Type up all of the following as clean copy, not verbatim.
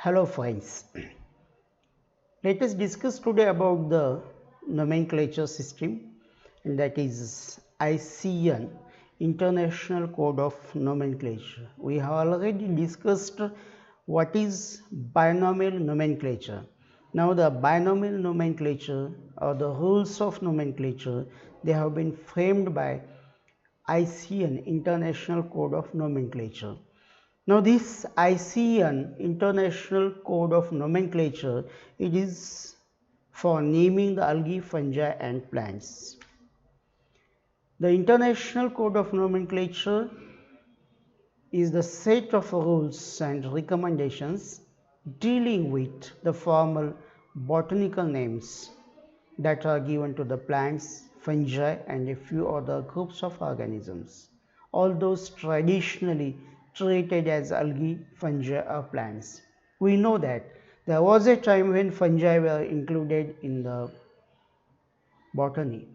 Hello friends, let us discuss today about the nomenclature system, and that is ICN, International Code of Nomenclature. We have already discussed what is binomial nomenclature. Now the binomial nomenclature or the rules of nomenclature, they have been framed by ICN, International Code of Nomenclature. Now this ICN, International Code of Nomenclature, it is for naming the algae, fungi and plants. The International Code of Nomenclature is the set of rules and recommendations dealing with the formal botanical names that are given to the plants, fungi and a few other groups of organisms, all those traditionally treated as algae, fungi or plants. We know that there was a time when fungi were included in the botany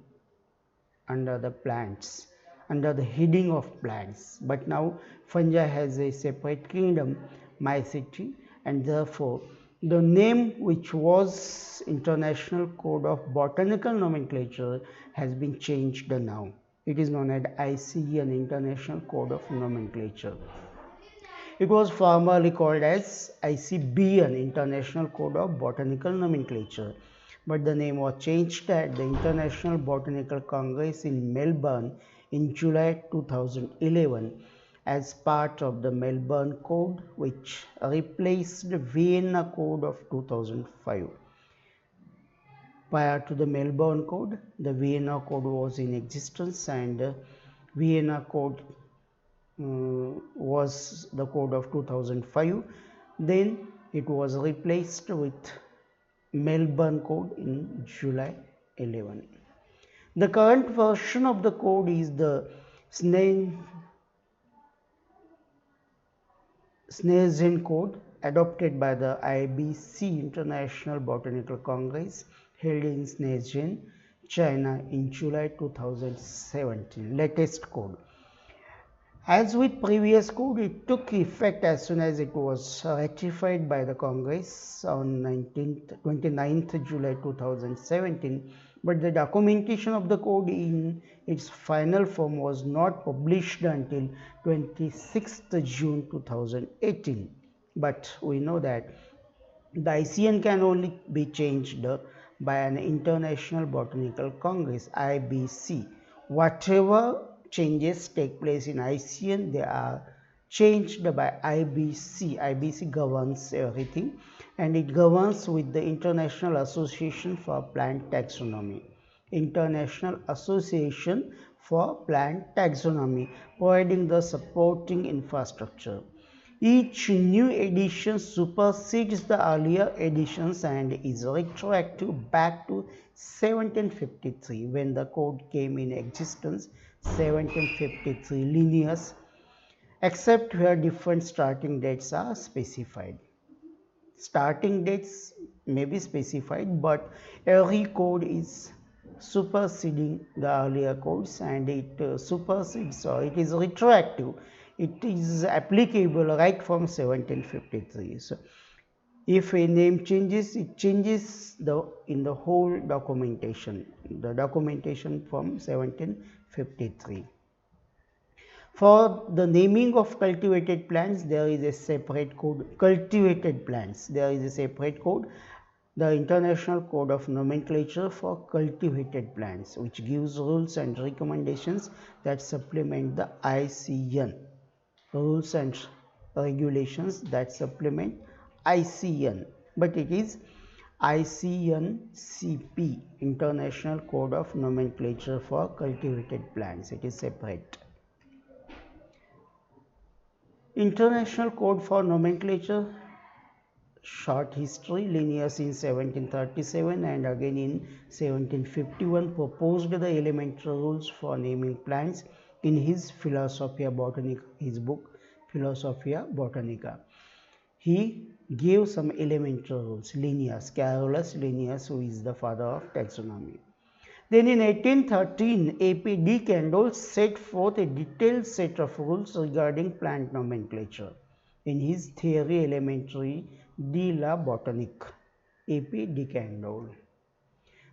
under the plants, under the heading of plants, but now fungi has a separate kingdom, mycete, and therefore the name which was International Code of Botanical Nomenclature has been changed now. It is known as ICN, International Code of Nomenclature. It was formerly called as ICBN, International Code of Botanical Nomenclature, but the name was changed at the International Botanical Congress in Melbourne in July 2011 as part of the Melbourne Code, which replaced the Vienna Code of 2005. Prior to the Melbourne Code, the Vienna Code was in existence, and Vienna Code was the code of 2005. Then it was replaced with Melbourne Code in July 11. The current version of the code is the Snezhen Code, adopted by the IBC, International Botanical Congress, held in Snezhen, China in July 2017. Latest code. As with previous code, it took effect as soon as it was ratified by the Congress on 29th July 2017, but the documentation of the code in its final form was not published until 26th June 2018. But we know that the ICN can only be changed by an International Botanical Congress, IBC. Whatever changes take place in ICN, they are changed by IBC. IBC governs everything, and it governs with the International Association for Plant Taxonomy. International Association for Plant Taxonomy, providing the supporting infrastructure. Each new edition supersedes the earlier editions and is retroactive back to 1753 when the code came in existence, 1753 Linnaeus, except where different starting dates are specified. Starting dates may be specified, but every code is superseding the earlier codes, and it supersedes, or it is retroactive. It is applicable right from 1753. So if a name changes, it changes in the whole documentation, the documentation from 1753. For the naming of cultivated plants, there is a separate code. Cultivated plants, there is a separate code, the International Code of Nomenclature for Cultivated Plants, which gives rules and recommendations that supplement the ICN. Rules and regulations that supplement ICN, but it is ICN-CP, International Code of Nomenclature for Cultivated Plants. It is separate. International Code for Nomenclature, short history. Linnaeus in 1737 and again in 1751 proposed the elementary rules for naming plants in his Philosophia Botanica, his book Philosophia Botanica. He gave some elementary rules. Linnaeus, Carolus Linnaeus, who is the father of taxonomy. Then in 1813, A.P. de Candolle set forth a detailed set of rules regarding plant nomenclature in his Theory Elementary de la Botanique, A.P. de Candolle.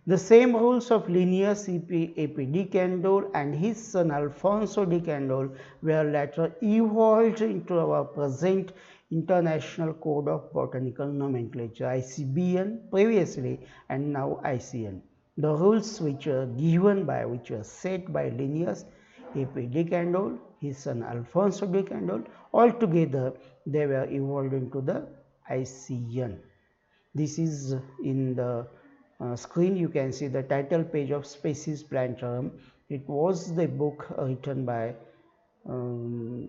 The same rules of Linnaeus A.P. de Candolle and his son Alfonso de Candolle were later evolved into our present International Code of Botanical Nomenclature (ICBN) previously and now ICN. The rules which were set by Linnaeus A.P. de Candolle, his son Alfonso de Candolle, altogether they were evolved into the ICN. This is in the screen. You can see the title page of Species Plantarum. It was the book written by um,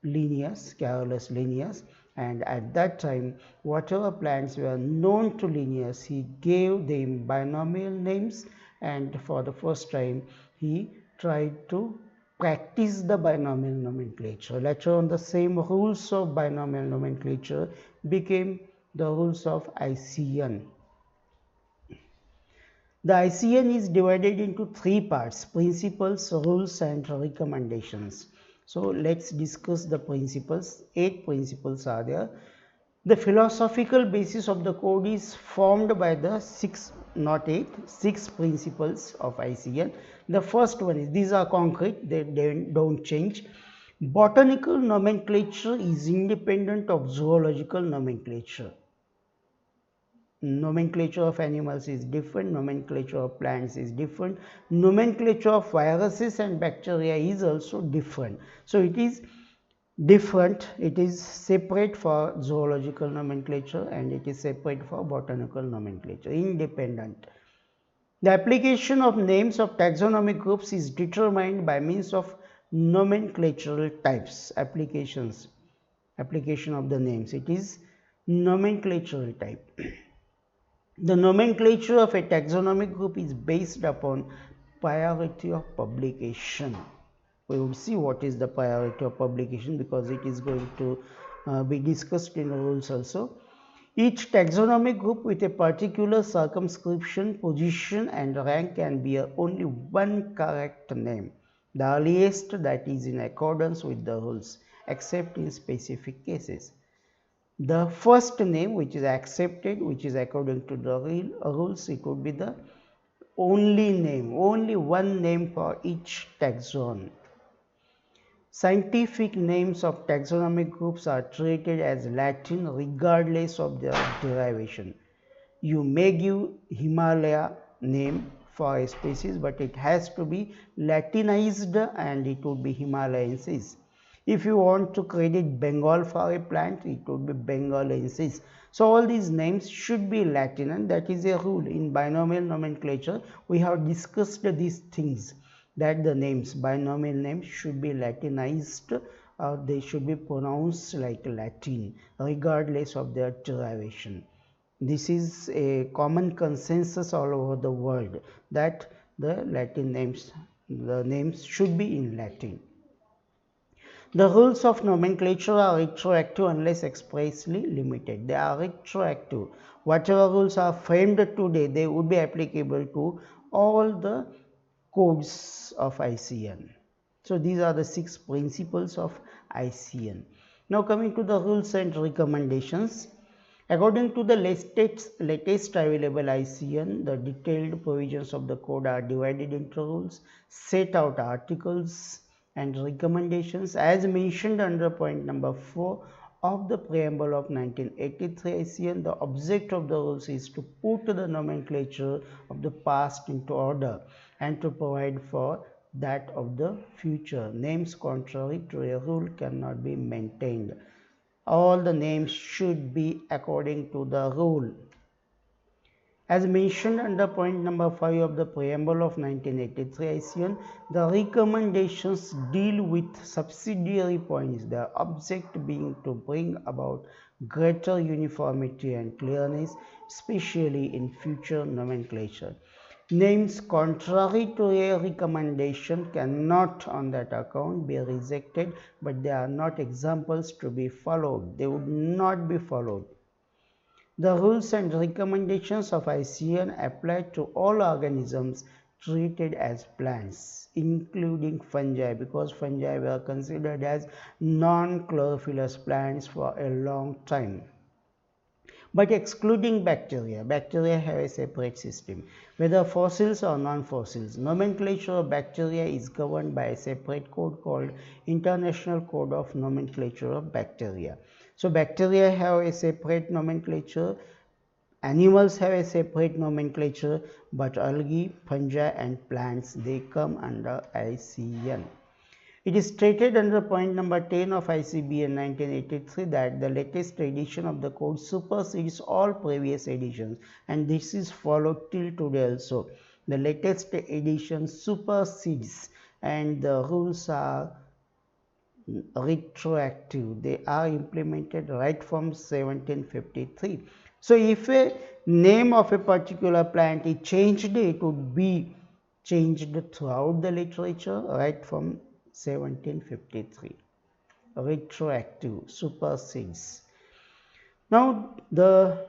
Carolus Linnaeus, and at that time whatever plants were known to Linnaeus he gave them binomial names, and for the first time he tried to practice the binomial nomenclature. Later on the same rules of binomial nomenclature became the rules of ICN. The ICN is divided into three parts: principles, rules, and recommendations. So let's discuss the principles. 8 principles are there. The philosophical basis of the code is formed by the 6, not 8, 6 principles of ICN. The first one is, these are concrete, they don't change. Botanical nomenclature is independent of zoological nomenclature. Nomenclature of animals is different, nomenclature of plants is different, nomenclature of viruses and bacteria is also different. So it is different, it is separate for zoological nomenclature and it is separate for botanical nomenclature, independent. The application of names of taxonomic groups is determined by means of nomenclatural types. Application of the names, it is nomenclatural type. The nomenclature of a taxonomic group is based upon priority of publication. We will see what is the priority of publication because it is going to be discussed in rules also. Each taxonomic group with a particular circumscription, position and rank can bear only one correct name, the earliest that is in accordance with the rules, except in specific cases. The first name which is accepted, which is according to the rules, it would be the only name, only one name for each taxon. Scientific names of taxonomic groups are treated as Latin regardless of their derivation. You may give Himalaya name for a species, but it has to be Latinized and it would be Himalayensis. If you want to credit Bengal for a plant, it would be Bengalensis. So all these names should be Latin, and that is a rule. In binomial nomenclature, we have discussed these things, that the names, binomial names should be Latinized or they should be pronounced like Latin regardless of their derivation. This is a common consensus all over the world that the names should be in Latin. The rules of nomenclature are retroactive unless expressly limited. They are retroactive. Whatever rules are framed today, they would be applicable to all the codes of ICN. So these are the 6 principles of ICN. Now coming to the rules and recommendations. According to the latest available ICN, the detailed provisions of the code are divided into rules, set out articles and recommendations as mentioned under point number 4 of the preamble of 1983 ICN. The object of the rules is to put the nomenclature of the past into order and to provide for that of the future. Names contrary to a rule cannot be maintained. All the names should be according to the rule. As mentioned under point number 5 of the preamble of 1983 ICN, the recommendations deal with subsidiary points, the object being to bring about greater uniformity and clearness, especially in future nomenclature. Names contrary to a recommendation cannot on that account be rejected, but they are not examples to be followed. They would not be followed. The rules and recommendations of ICN apply to all organisms treated as plants, including fungi, because fungi were considered as non-chlorophyllous plants for a long time. But excluding bacteria, bacteria have a separate system, whether fossils or non-fossils. Nomenclature of bacteria is governed by a separate code called International Code of Nomenclature of Bacteria. So bacteria have a separate nomenclature, animals have a separate nomenclature, but algae, fungi and plants, they come under ICN. It is stated under point number 10 of ICBN 1983 that the latest edition of the code supersedes all previous editions, and this is followed till today also. The latest edition supersedes, and the rules are retroactive. They are implemented right from 1753. So if a name of a particular plant is changed, it would be changed throughout the literature right from 1753. Retroactive, supersedes. Now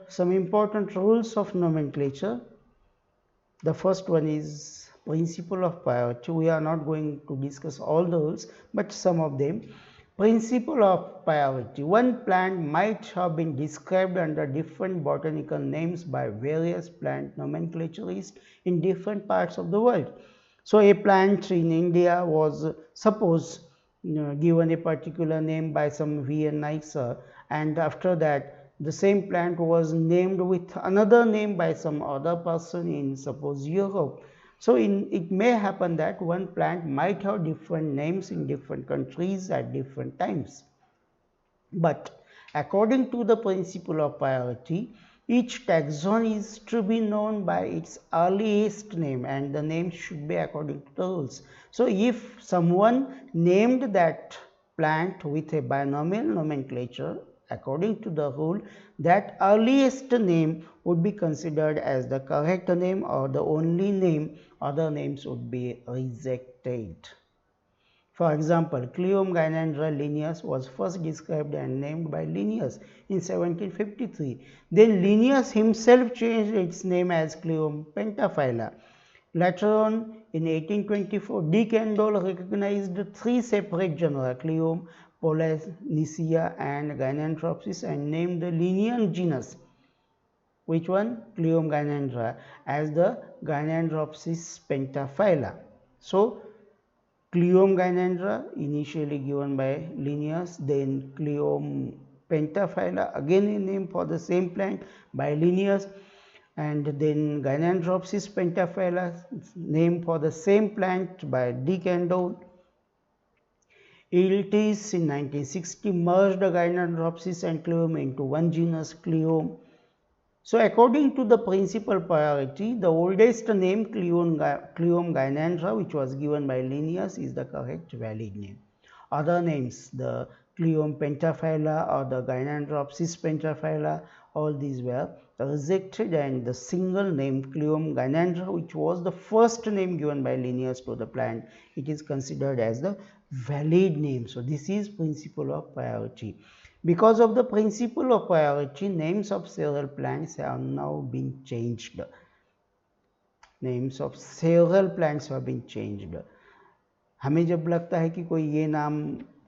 some important rules of nomenclature. The first one is principle of priority. We are not going to discuss all the rules, but some of them. Principle of priority. One plant might have been described under different botanical names by various plant nomenclaturists in different parts of the world. So a plant in India was, suppose, given a particular name by some Viennese, and after that the same plant was named with another name by some other person in, suppose, Europe. So it may happen that one plant might have different names in different countries at different times. But according to the principle of priority, each taxon is to be known by its earliest name, and the name should be according to the rules. So if someone named that plant with a binomial nomenclature, according to the rule, that earliest name would be considered as the correct name or the only name. Other names would be rejected. For example, Cleome gynandra Linnaeus was first described and named by Linnaeus in 1753. Then Linnaeus himself changed its name as Cleome pentaphylla. Later on, in 1824, De Candolle recognized three separate genera, Cleome, Polynicea and Gynandropsis, and named the Linnaean genus, which one? Cleome gynandra, as the Gynandropsis pentaphylla. So, Cleome gynandra initially given by Linnaeus, then Cleome pentaphylla, again a name for the same plant by Linnaeus, and then Gynandropsis pentaphylla, name for the same plant by De Candolle. Iltis in 1960 merged Gynandropsis and Cleome into one genus, Cleome. So according to the principal priority, the oldest name Cleome gynandra, which was given by Linnaeus, is the correct valid name. Other names, the Cleome pentaphylla or the Gynandropsis pentaphylla, all these were rejected, and the single name Cleome gynandra, which was the first name given by Linnaeus to the plant, it is considered as the valid name. So this is principle of priority. Because of the principle of priority, names of several plants have now been changed. Names of several plants have been changed. हमें जब लगता है कि कोई ये नाम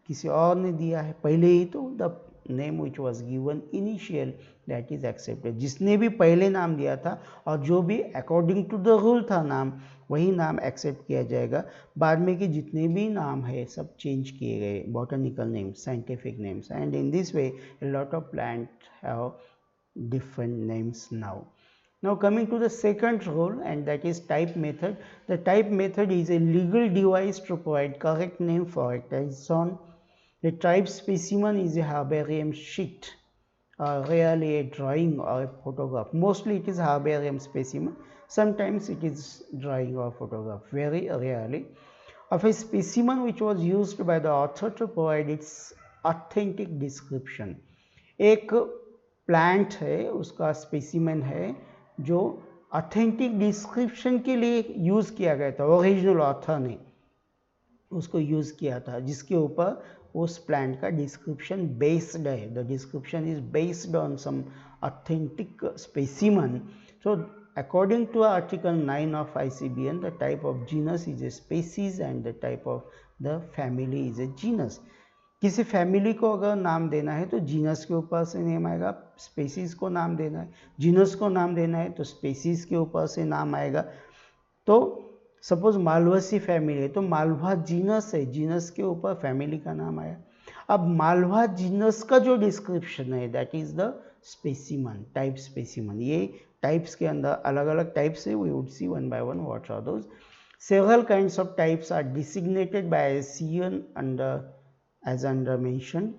किसी और ने दिया है पहले ही, तो the name which was given initial that is accepted. जिसने भी पहले नाम दिया था और जो भी अकॉर्डिंग टू द रूल था नाम, वही नाम एक्सेप्ट किया जाएगा. बाद में कि जितने भी नाम है सब चेंज किए गए, botanical names, scientific names, and in this way a lot of plants have different names now. Now coming to the second rule, and that is type method. The type method is a legal device to provide correct name for a taxon. The type specimen is a herbarium sheet, rarely a drawing or a photograph. Mostly it is herbarium specimen. Sometimes it is drawing or photograph, very rarely, of a specimen which was used by the author to provide its authentic description. एक plant है, उसका specimen है जो authentic description के लिए use किया गया था, ओरिजिनल ऑथर ने उसको यूज़ किया था, जिसके ऊपर उस प्लांट का डिस्क्रिप्शन बेस्ड है. The description is based on some authentic specimen. So according to article 9 of ICBN, the type of genus is a species and the type of the family is a genus. किसी family को अगर नाम देना है तो genus के ऊपर से नेम आएगा, स्पेसीज को नाम देना है, जीनस को नाम देना है तो स्पेसीज के ऊपर से नाम आएगा। तो सपोज मालवासी फैमिली है तो मालवा जीनस है, जीनस के ऊपर फैमिली का नाम आया। अब मालवा जीनस का जो डिस्क्रिप्शन है that is the specimen, type specimen. ये टाइप्स के अंदर अलग अलग टाइप्स है, we would see one by one what are those. Several kinds of types are designated by ICN as under mentioned.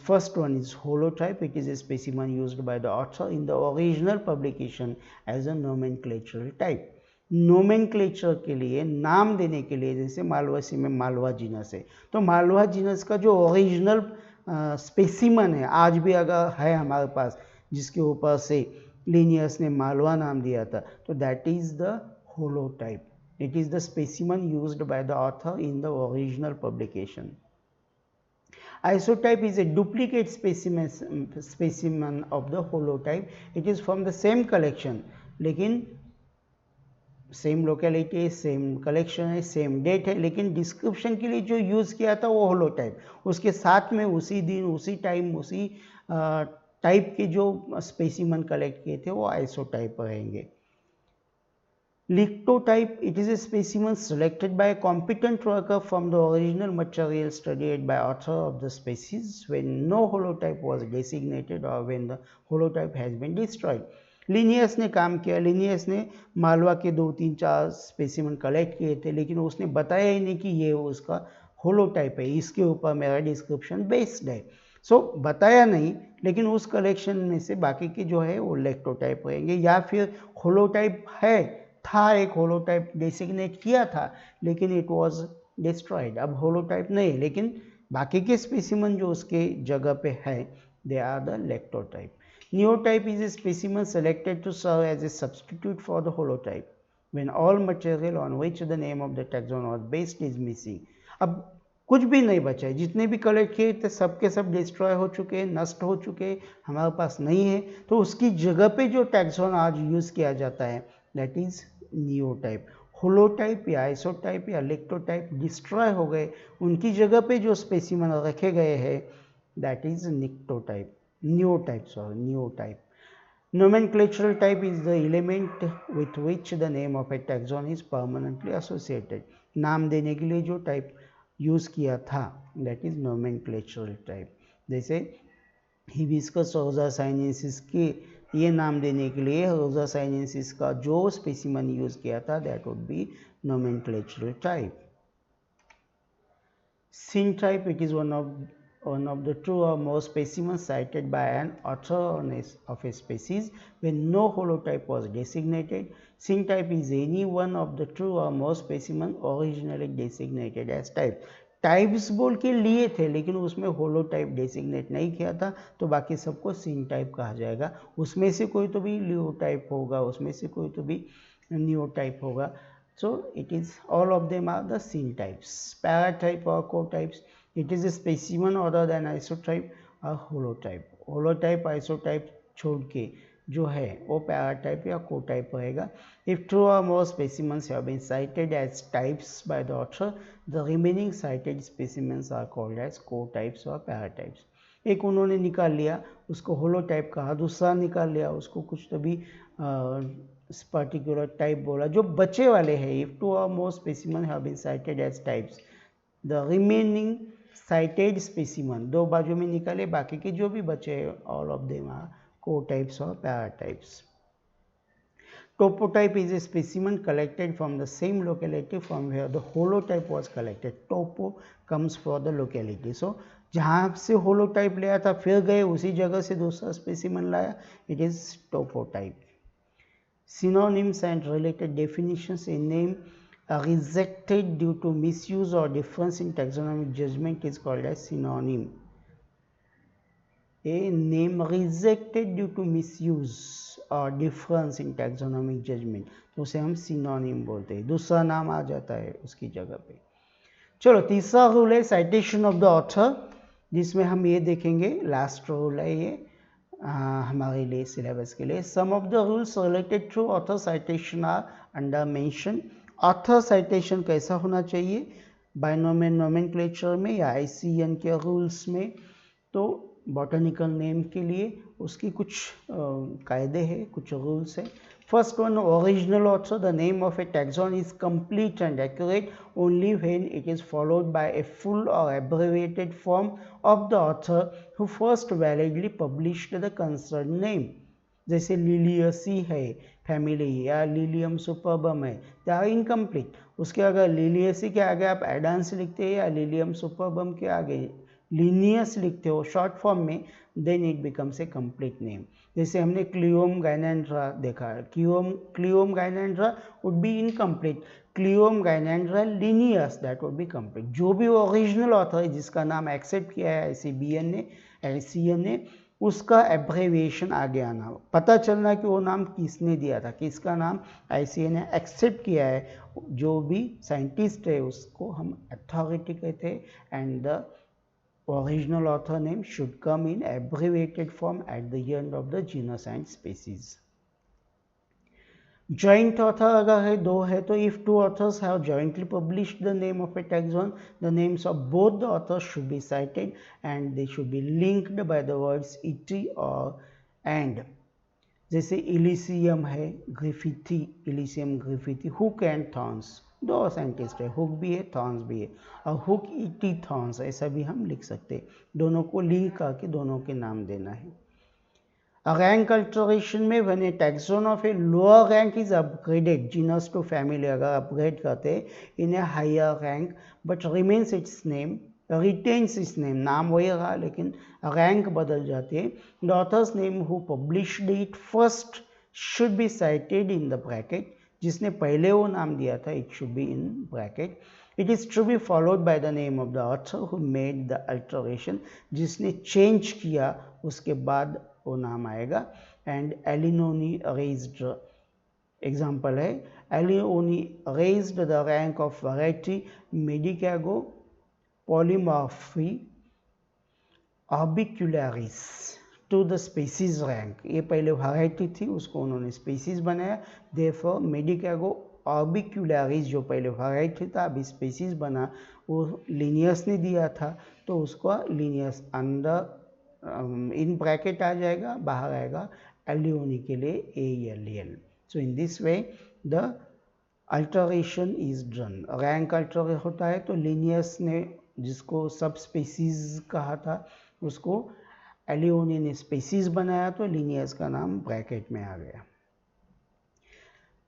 First one is holotype. It is a specimen used by the author in the original publication as a nomenclatural type. Nomenclature के लिए, नाम देने के लिए, जैसे मालवासी में Malwa genus है तो मालवा जीनस का जो ओरिजिनल स्पेसिमन है आज भी अगर है हमारे पास, जिसके ऊपर से लिनियस ने मालवा नाम दिया था, तो that is the holotype. It is the specimen used by the author in the original publication. Isotype is a duplicate specimen of the holotype. It is from the same collection, लेकिन same locality, same collection है, same date है, लेकिन description के लिए जो use किया था वो होलोटाइप, उसके साथ में उसी दिन, उसी टाइम, उसी टाइप के जो स्पेसिमन कलेक्ट किए थे वो आइसोटाइप रहेंगे। Lictotype, it is a specimen selected by a competent worker from the original material studied by author of the species when no holotype was designated or when the holotype has been destroyed. Linnaeus ने काम किया, Linnaeus ने मालवा के 2-3-4 specimen collect किए थे, लेकिन उसने बताया ही नहीं कि ये उसका होलोटाइप है, इसके ऊपर मेरा डिस्क्रिप्शन बेस्ड है। सो बताया नहीं, लेकिन उस कलेक्शन में से बाकी के जो है वो लेक्टोटाइप रहेंगे, या फिर होलोटाइप है, था एक होलोटाइप डेसिग्नेट किया था लेकिन इट वाज डिस्ट्रॉयड, अब होलोटाइप नहीं, लेकिन बाकी के स्पेसिमन जो उसके जगह पे है they are the lectotype. Neotype is a specimen selected to serve as a substitute for the holotype when all material on which the name of the taxon was based is missing. अब कुछ भी नहीं बचा है, जितने भी collect किए थे सब के सब डिस्ट्रॉय हो चुके हैं, नष्ट हो चुके हैं, हमारे पास नहीं है, तो उसकी जगह पे जो टैक्सॉन आज यूज़ किया जाता है दैट इज नियोटाइप। होलोटाइप या आइसोटाइप या लेक्टोटाइप डिस्ट्रॉय हो गए, उनकी जगह पे जो स्पेसिमन रखे गए हैं that is nictotype, neotype. Nomenclatural type is the element with which the name of a taxon is permanently associated. नाम देने के लिए जो टाइप यूज किया था that is nomenclatural type. जैसे हिबिस्कस रोजा साइनेंसिस के ये नाम देने के लिए रोजा साइनेंसिस का जो स्पेसिमन यूज किया था that would be nomenclatural type. Syntype, it is one of the two or more specimens cited by an author of a species when no holotype was designated. Syntype is any one of the two or more specimens originally designated as type. Types बोल के लिए थे लेकिन उसमें holotype designate नहीं किया था, तो बाकी सबको सिनटाइप कहा जाएगा। उसमें से कोई तो भी लियोटाइप होगा, उसमें से कोई तो भी नियोटाइप होगा। So it is, all of them are the syntypes. Paratype or cotypes, it is a specimen other than isotype or holotype. Holotype, isotype छोड़ के जो है वो पैराटाइप या कोटाइप रहेगा। If two or more specimens have been cited as types by the author, the remaining cited specimens are called as cotypes or paratypes. एक उन्होंने निकाल लिया उसको होलोटाइप कहा, दूसरा निकाल लिया उसको कुछ तो भी पर्टिकुलर टाइप बोला, जो बचे वाले हैं इफ टू और more specimen have been cited as types, the remaining cited specimen दो बाजू में निकाले, बाकी के जो भी बचे all of them are cotypes और paratypes. Topotype is a specimen collected from the same locality from where the holotype was collected. Topo comes for the locality. So जहाँ से holotype लिया था फिर गए उसी जगह से दूसरा specimen लाया, it is topotype. Synonyms and related definitions. A name rejected due to misuse or difference in taxonomic judgment is called as synonym. A name rejected due to misuse और डिफरेंस इन टैक्सोनॉमिक जजमेंट, तो उसे हम synonym बोलते हैं, दूसरा नाम आ जाता है उसकी जगह पे। चलो तीसरा रूल है साइटेशन ऑफ द ऑथर, जिसमें हम ये देखेंगे, लास्ट रूल है ये, हमारे लिए सिलेबस के लिए। Some of the rules related to author citation are under mention. Author citation कैसा होना चाहिए, बायनोमियल नोमेनक्लेचर में या ICN के रूल्स में। तो बॉटनिकल नेम के लिए उसकी कुछ कायदे हैं, कुछ रूल्स है। First one, original author, the name of a taxon is complete and accurate only when it is followed by a full और abbreviated form of the author who first validly published the concern name. जैसे Liliaceae है family या Lilium superbum है, they are incomplete. उसके अगर Liliaceae के आगे आप एडांस लिखते हैं या लिलियम सुपरबम के आगे लिनियस लिखते हो शॉर्ट फॉर्म में, then it becomes a complete name. जैसे हमने क्लियोम गाइनेंड्रा देखा है, Cleome gynandra would be incomplete, Cleome gynandra Linnaeus that would be complete. जो भी ओरिजिनल ऑथर है जिसका नाम एक्सेप्ट किया है ICN ने, उसका एब्रेविएशन आगे आना, पता चलना कि वो नाम किसने दिया था, किसका नाम ICN ने एक्सेप्ट किया है। जो भी साइंटिस्ट है उसको हम अथॉरिटी कहते हैं, and the original author name should come in abbreviated form at the end of the genus and species. Joint author अगर है, दो है, तो if two authors have jointly published the name of a taxon, the names of both the authors should be cited and they should be linked by the words it or and. जैसे इलिसियम है, इलिसियम ग्रिफिथी, hook and thorns, दो scientist है, hook भी है thorns भी है, और hook इटी thorns ऐसा भी हम लिख सकते हैं। दोनों को लिंक करके दोनों के नाम देना है। रैंक अल्टरेशन में when a taxon of a lower rank is upgraded genus to family, अगर अपग्रेड करते in a higher rank but remains its name, retains its name, नाम वही रहा लेकिन रैंक बदल जाती है। The authors name who published it first should be cited in the bracket, जिसने पहले वो नाम दिया था it should be in bracket. It is to be followed by the name of the author who made the alteration, जिसने change किया उसके बाद वो नाम आएगा। एंड एलिनोनी रेज्ड, एग्जाम्पल है, Allioni raised the rank of variety Medicago polymorpha orbicularis to the species rank. ये पहले वैरायटी थी, उसको उन्होंने स्पीसीज बनाया, देयरफॉर मेडिकैगो ऑर्बिक्युलरिस जो पहले वैरायटी था अभी स्पीसीज बना, वो लिनियस ने दिया था, तो उसको लिनियस अंदर इन ब्रैकेट आ जाएगा, बाहर आएगा एलियोनी के लिए ALL। So in this way the alteration is done. Rank alter होता है तो लिनियस ने जिसको सब स्पीसीज कहा था उसको एलियोनी ने स्पीसीज बनाया, तो लिनियस का नाम ब्रैकेट में आ गया।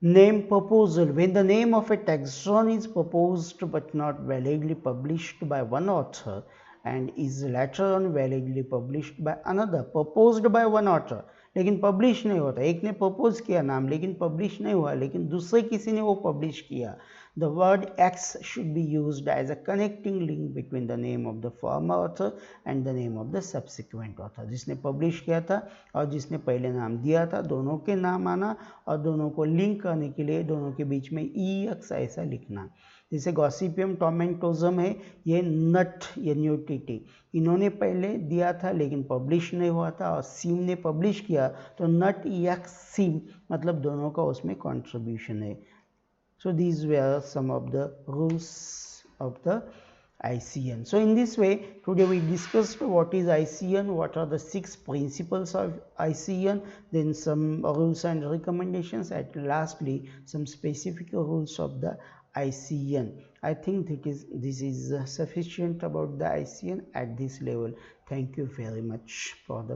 Name proposal, when the name of a taxon is proposed but not validly published by one author and is later on validly published by another, proposed by one author लेकिन publish नहीं होता, एक ने propose किया नाम लेकिन publish नहीं हुआ, लेकिन दूसरे किसी ने वो पब्लिश किया, the word X should be used as a connecting link between the name of the former author and the name of the subsequent author। जिसने पब्लिश किया था और जिसने पहले नाम दिया था, दोनों के नाम आना और दोनों को लिंक करने के लिए दोनों के बीच में EX ऐसा लिखना। जैसे गॉसिपियम टोमेंटोजम है, ये नट NUTT इन्होंने पहले दिया था लेकिन पब्लिश नहीं हुआ था, और सीम ने पब्लिश किया तो नट EX सीम, मतलब दोनों का उसमें कंट्रीब्यूशन है। So these were some of the rules of the ICN. So in this way, today we discussed what is ICN, what are the 6 principles of ICN, then some rules and recommendations, and lastly some specific rules of the ICN. I think this is sufficient about the ICN at this level. Thank you very much for the